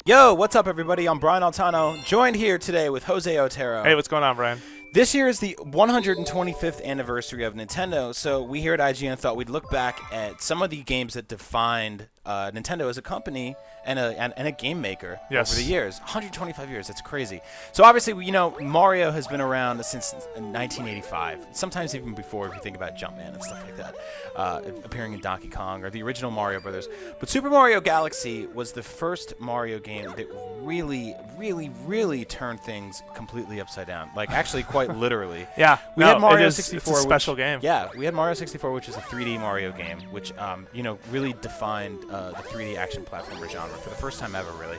Yo, what's up, everybody? I'm Brian Altano, joined here today with Jose Otero. Hey, what's going on, Brian? This year is the 125th anniversary of Nintendo, so we here at IGN thought we'd look back at some of the games that defined Nintendo as a company and a game maker over the years. 125 years, that's crazy. So obviously, Mario has been around since 1985, sometimes even before if you think about Jumpman and stuff like that, appearing in Donkey Kong or the original Mario Brothers. But Super Mario Galaxy was the first Mario game that really turned things completely upside down. Like, actually, quite literally. Yeah. We had Mario 64. It's a special game. Yeah, we had Mario 64, which is a 3D Mario game, which, really defined the 3D action platformer genre for the first time ever, really.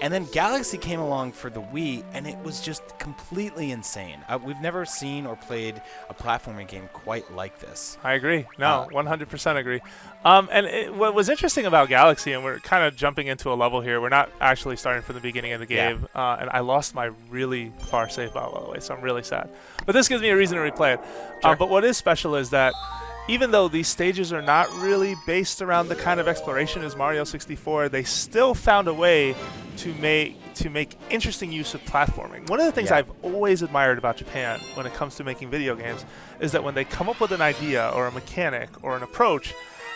And then Galaxy came along for the Wii, and it was just completely insane. We've never seen or played a platforming game quite like this. I agree. No, 100% agree. What was interesting about Galaxy, and we're kind of jumping into a level here, we're not actually starting from the beginning of the game, and I lost my really far save file, by the way, so I'm really sad. But this gives me a reason to replay it. Sure. But what is special is that even though these stages are not really based around the kind of exploration as Mario 64, they still found a way to make interesting use of platforming. One of the things I've always admired about Japan when it comes to making video games is that when they come up with an idea or a mechanic or an approach,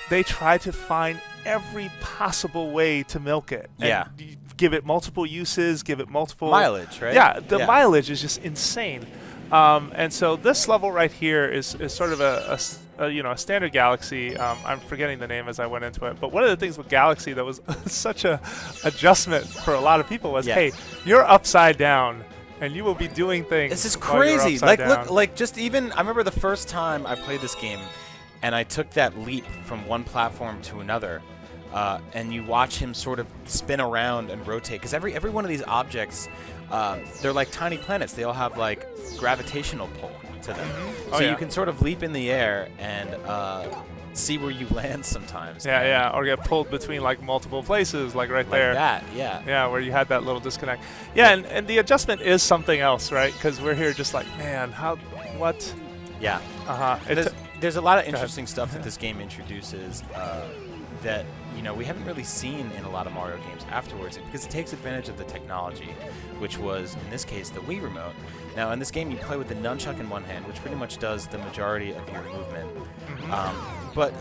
they try to find every possible way to milk it. Yeah. And give it multiple uses, give it multiple mileage, right? Yeah, the mileage is just insane. And so this level right here is sort of a standard Galaxy. I'm forgetting the name as I went into it. But one of the things with Galaxy that was such a adjustment for a lot of people was, hey, you're upside down, and you will be doing things. This is crazy. Like, down. look, like just even I remember the first time I played this game, and I took that leap from one platform to another. And you watch him sort of spin around and rotate, because every one of these objects, they're like tiny planets. They all have like gravitational pull to them, so you can sort of leap in the air and see where you land sometimes. Yeah, or get pulled between like multiple places, like right there. Like that, yeah, where you had that little disconnect. Yeah, and the adjustment is something else, right? Because we're here just like, man, what? Yeah. There's a lot of interesting stuff that this game introduces that we haven't really seen in a lot of Mario games afterwards, because it takes advantage of the technology, which was, in this case, the Wii Remote. Now, in this game, you play with the nunchuck in one hand, which pretty much does the majority of your movement. But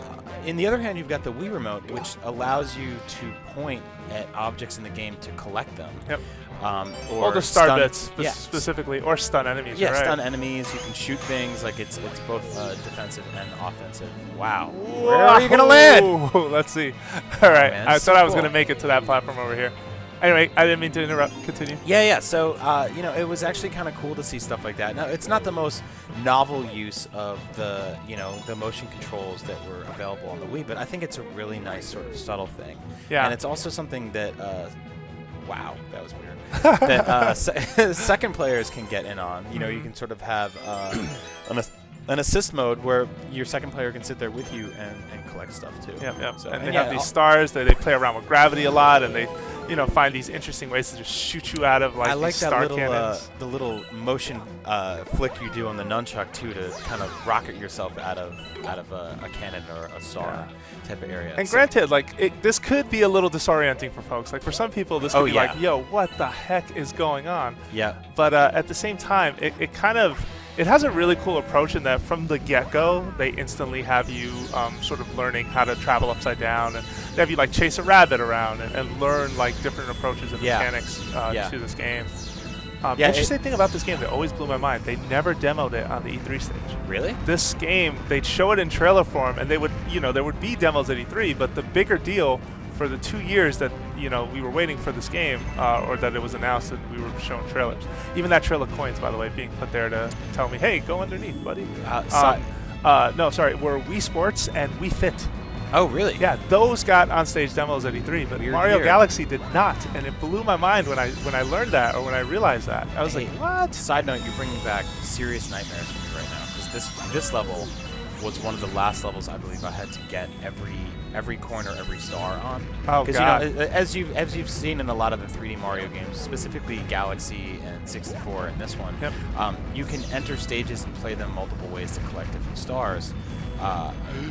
in the other hand, you've got the Wii Remote, which allows you to point at objects in the game to collect them. Yep. Or the star bits specifically, or stun enemies. Yeah, right? Stun enemies. You can shoot things. Like it's both defensive and offensive. Wow. Where are you gonna land? Let's see. All right. Man, I so thought I was cool. gonna make it to that platform over here. Anyway, I didn't mean to interrupt. Continue. Yeah. So, it was actually kind of cool to see stuff like that. Now, it's not the most novel use of the motion controls that were available on the Wii, but I think it's a really nice sort of subtle thing. Yeah. And it's also something that, wow, that was weird. that second players can get in on. You can sort of have an assist mode where your second player can sit there with you and collect stuff too. Yep. So, and they have these stars that they play around with gravity a lot, and they find these interesting ways to just shoot you out of like these star cannons. The little motion flick you do on the nunchuck too, to kind of rocket yourself out of a cannon or a star type of area. And granted, like this could be a little disorienting for folks. Like for some people, this could be like, yo, what the heck is going on? Yeah. But at the same time, it has a really cool approach in that from the get-go, they instantly have you sort of learning how to travel upside down, and they have you like chase a rabbit around and learn like different approaches and mechanics to this game. Interesting thing about this game that always blew my mind, they never demoed it on the E3 stage. Really? This game, they'd show it in trailer form, and they would, there would be demos at E3, but the bigger deal for the 2 years that we were waiting for this game, or that it was announced that we were showing trailers. Even that trail of coins, by the way, being put there to tell me, hey, go underneath, buddy. No, sorry, were Wii Sports and Wii Fit. Oh, really? Yeah, those got on-stage demos at E3, but Mario Galaxy did not, and it blew my mind when I learned that, or when I realized that. I was like, what? Side note, you're bringing back serious nightmares for me right now, because this level was one of the last levels I believe I had to get every corner, every star on. Oh, God. As you've seen in a lot of the 3D Mario games, specifically Galaxy and 64 and this one, you can enter stages and play them multiple ways to collect different stars.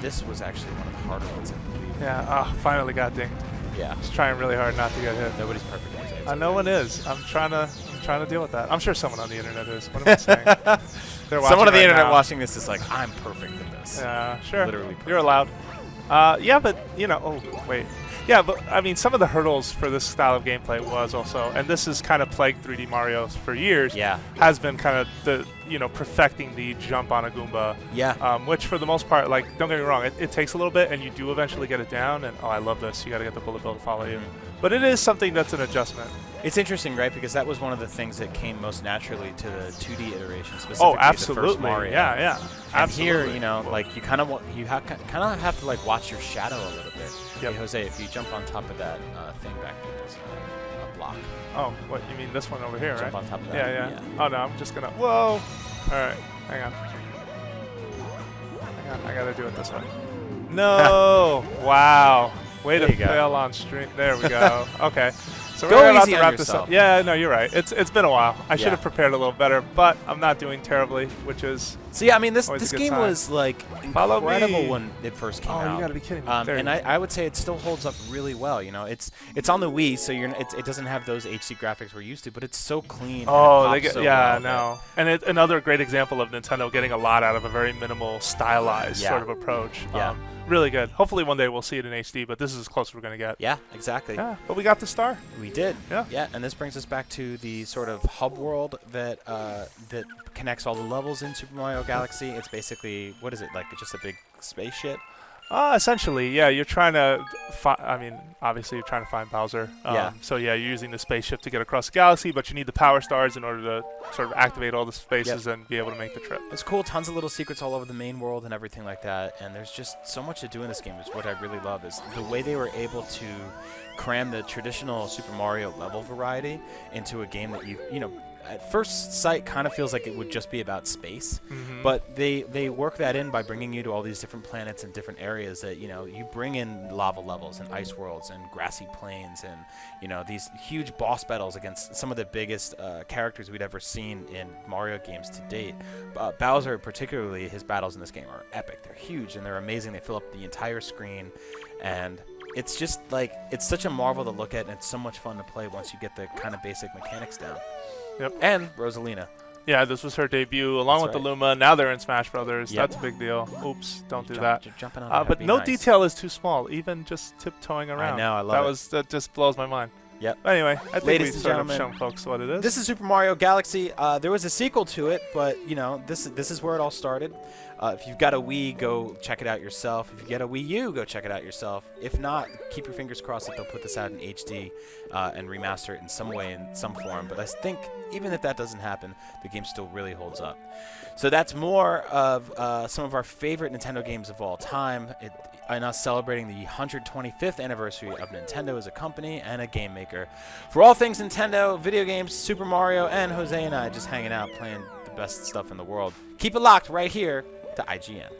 This was actually one of the harder ones, I believe. Yeah, finally got dinged. Yeah. Just trying really hard not to get hit. Nobody's perfect. No one is. I'm trying to deal with that. I'm sure someone on the internet is. What am I saying? Someone on the internet watching this is like, I'm perfect at this. Yeah, sure. Literally perfect. You're allowed. Yeah, but, you know, oh, wait. Yeah, but, I mean, some of the hurdles for this style of gameplay was also, and this has kind of plagued 3D Mario for years, has been kind of the, you know, perfecting the jump on a Goomba. Yeah. Which, for the most part, like, don't get me wrong, it takes a little bit, and you do eventually get it down, and, oh, I love this. You got to get the bullet bill to follow you. But it is something that's an adjustment. It's interesting, right? Because that was one of the things that came most naturally to the 2D iteration, specifically the first Mario. Yeah. And here, you know, like you kind of have to like watch your shadow a little bit. Yep. Hey, Jose, if you jump on top of that thing back there, there's a block. Oh, what you mean this one over here, jump right? on top of that. Yeah. Oh no, I'm just gonna. Whoa! All right, hang on. I gotta do it this way. No! Wow. Way to fail on stream. There we go. Okay. So we're about to wrap this up. Yeah, no, you're right. It's been a while. I should have prepared a little better, but I'm not doing terribly, which is. So yeah, I mean this game was like incredible when it first came out. Oh, you gotta be kidding me! And I would say it still holds up really well. You know, it's on the Wii, so it doesn't have those HD graphics we're used to, but it's so clean. Oh, no. And another great example of Nintendo getting a lot out of a very minimal, stylized sort of approach. Yeah. Really good. Hopefully one day we'll see it in HD, but this is as close as we're going to get. Yeah, exactly. Yeah, but we got the star. We did. Yeah. Yeah, and this brings us back to the sort of hub world that that connects all the levels in Super Mario Galaxy. It's basically, what is it, like just a big spaceship? Essentially, yeah. You're trying to obviously you're trying to find Bowser. So yeah, you're using the spaceship to get across the galaxy, but you need the power stars in order to sort of activate all the spaces and be able to make the trip. It's cool. Tons of little secrets all over the main world and everything like that. And there's just so much to do in this game. Is what I really love is the way they were able to cram the traditional Super Mario level variety into a game that you know. At first sight kind of feels like it would just be about space, but they work that in by bringing you to all these different planets and different areas that, you know, you bring in lava levels and ice worlds and grassy plains and, you know, these huge boss battles against some of the biggest characters we'd ever seen in Mario games to date. Bowser, particularly, his battles in this game are epic. They're huge and they're amazing. They fill up the entire screen, and it's just like, it's such a marvel to look at, and it's so much fun to play once you get the kind of basic mechanics down. Yep. And Rosalina. Yeah, this was her debut along with the Luma. Now they're in Smash Brothers. That's a big deal. Oops, don't do that. Jumping on but no detail is too small, even just tiptoeing around. I know, I love it. That just blows my mind. Yep. Anyway, I think Ladies we and sort of gentlemen, shown folks what it is. This is Super Mario Galaxy. There was a sequel to it, but you know, this is where it all started. If you've got a Wii, go check it out yourself. If you get a Wii U, go check it out yourself. If not, keep your fingers crossed that they'll put this out in HD and remaster it in some way, in some form. But I think even if that doesn't happen, the game still really holds up. So that's more of some of our favorite Nintendo games of all time. And us celebrating the 125th anniversary of Nintendo as a company and a game maker. For all things Nintendo, video games, Super Mario, and Jose and I just hanging out playing the best stuff in the world. Keep it locked right here to IGN.